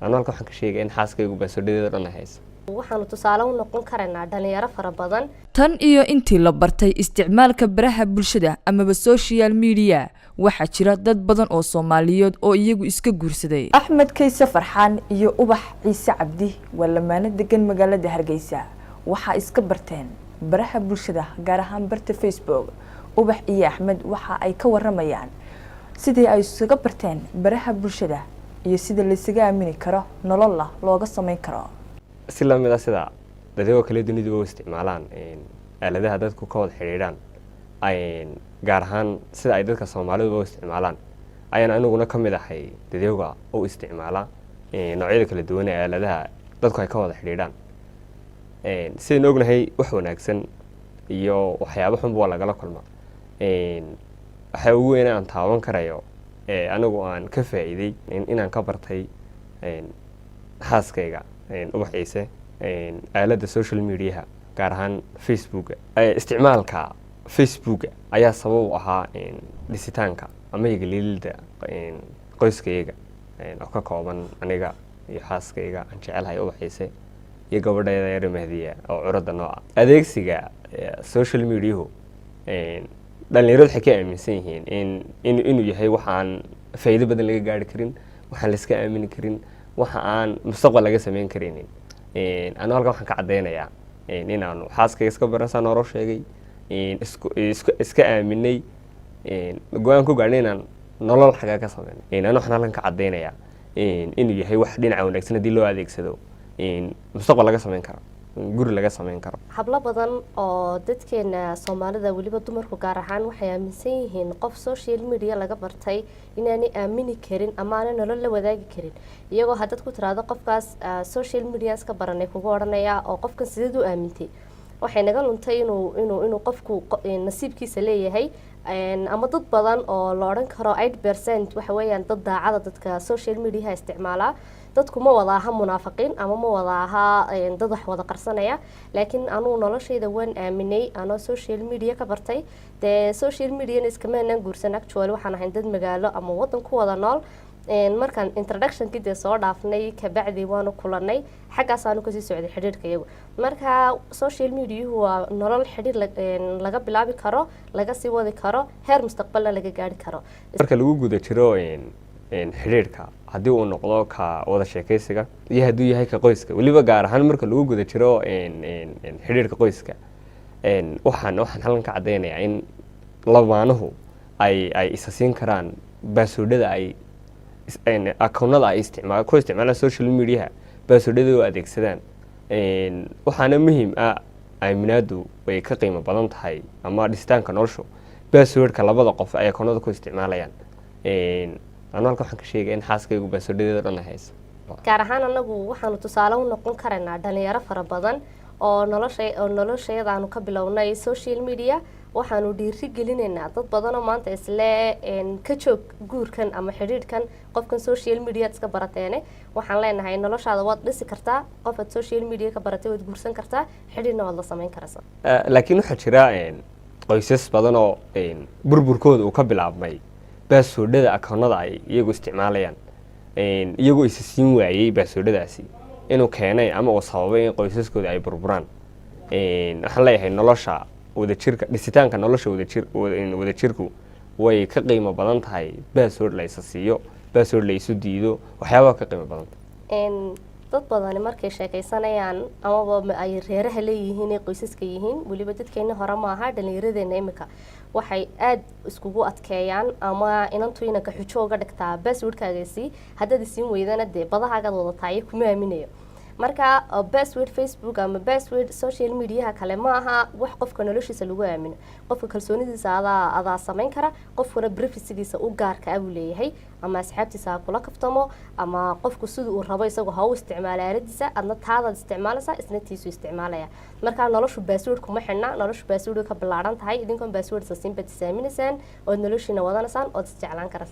أنا halka waxaan ka sheegay in xaaskaygu baaswordhadeeda dhan ay hayso waxaanu tusaale u noqon karanaa dhalinyaro fara badan tan iyo intii la bartay isticmaalka baraha bulshada amaba social media waxaa jira dad badan oo Soomaaliyeed oo iyagu iska guursaday Axmed Kayse Farxaan iyo Ubax Ciise Cabdi waa lamaane degan magaalada Hargeysa waxa iska barteen baraha bulshada gaar ahaan barta Facebook Ubax iyo Axmed waxa ay ka waramayaan sidii ay iskaga barteen baraha bulshada iyo sida la isaga aamini karo nolol looga sameyn karo si la mid ah sida dadka kale dunida u isticmaalaan aaladaha dadku ka wada xiriiraan ay gaar ahaan sida ay dadka Soomaalidu u isticmaalaan ayaan aniguna ka mid ahay dadka oo isticmaala noocyada kala duwan ee aaladaha dadku ay ka wada xiriiraan sideen ognahay wax wanaagsan iyo waxyaabo xun baa lagala kulmaa waxa ugu weyn aan taaban karayo anigu aan ka faa'iiday inaan ka bartay xaaskayga Ubax Ciise aalada social media gaar ahaan Facebook isticmaalka Facebook ayaa sabab u ahaa dhisitaanka ama igaliilda qoyskayga oo ka kooban aniga iyo xaaskayga aan jecelahay Ubax Ciise iyo gabadheeda yar Mahdiya oo curada nooca adeegsiga social media dhalinyaradu waxay ka aaminsan yihiin inuu yahay waxaan faa'iido badan laga gaari karin waxaan la iska aamini karin waxa aan mustaqbal laga sameyn karin anu halka waxaan ka cadeynayaa inaanu xaaskayga iska baransan oro sheegay iska aaminay go'aan ku gaarnay inaan nolol xaga ka sameeyay anu waxaan halkan ka cadeynayaa inuu yahay wax dhinaca wanaagsan hadii loo adeegsado mustaqbal laga sameyn karo guri laga sameyn karo hablo badan oo dadkeena Soomaalida waliba dumarku gaar ahaan waxay aaminsan yihiin qof social media laga bartay inaanay aamini karin ama aanay nolol la wadaagi karin iyagoo hadad ku tiraado qofkaas social media iska baranay kugu oranaya oo qofkan sidoo u aamintay waxay naga luntay inuu qofku nasiibkiisa leeyahay ama dad badan oo la oran karo 8% waxa weeyaan dad daacada dadka social media isticmaala dadku ma wada aha munaafiqiin ama ma wada aha dad wax wada qarsanaya laakiin anu noloshayda waan aaminay ano social media ka bartay social media iska maanan guursan actually waxaan ahayn dad magaalo ama wadan ku wada nool markaan introduction kida soo dhaafnay ka bacdi waanu kulanay xagaas aanu kasii socday xiriirka iyagu marka social media waa nolol xiriir laga bilaabi karo laga sii wadi karo heer mustaqbalna laga gaari karo marka lagu guda jiro xiriirka hadii uu noqdo ka wada sheekaysiga iyo hadii yahay ka qoyska waliba gaar ahaan marka lagu guda jiro xiriirka qoyska waxaan halkan ka cadeynayaa in labaanuhu ay isasiin karaan baaswordada ay akoonada ay isticmaalaan social media baaswordada oo adeegsadaan waxaana muhiim ah aaminaadu way ka qiimo badan tahay ama dhisitaanka noloshu baaswordka labada qof ay akoonada ku isticmaalayaan أنا halka waxaan ka sheegay in xaaskaygu baaswordhadeeda dhan ay hayso gaar ahaan anagu waxaanu tusaale u noqon karanaa dhalinyaro fara badan oo noloshayada aanu ka bilownay social media waxaanu dhiiri gelinaynaa dad badan oo maanta isla ka joog guurkan ama xiriirkan qofkan social media iska barateene waxaan leenahay noloshaada waad dhisi kartaa qofad social media ka baratay waad guursan kartaa xiriirna waad la sameyn kartaa laakiin waxa jira qoysas badan oo burburkooda uu ka bilaabmay baaswordada akoonada ay iyagu isticmaalayaan iyagu is siin waayay baaswordadaasi inuu keenay ama uu sababay in qoysaskooda ay burburaan waxaan leeyahay nolosha wadajirka dhisitaanka nolosha wadajirku way ka qiimo badan tahay baasword la siiyo baasword la isu diido waxyaabo ka qiimo badan dad badan markay sheekaysanayaan ama ay reeraha leeyihiin qoysaska yihiin waliba dadkeena hore ma aha dhalinyaradeena imika waxay aad iskugu adkeeyaan ama inantu inanka xujo uga dhigtaa baaswordkaagaasi haddaad siin weydana dee badahaaga wada taay kuma aaminayo marka password Facebook ama password social media kale ma aha wax qofka noloshiisa lagu aamino qofka kalsoonidiisa adaa sameyn kara qofkuna privacygiisa u gaarka ah uu leeyahay ama asxaabtiisa kula kaftamo ama qofku sidoo uu rabo isagoo ha u isticmaalo aaladiisa adna taada isticmaalaysa isna tiisu isticmaalaya marka noloshu password kuma xidhna noloshu password ka bilaaran tahay idinkoon password sa simba tisaaminaysan oo noloshiina wadanaysaan oo isticmaalan karaan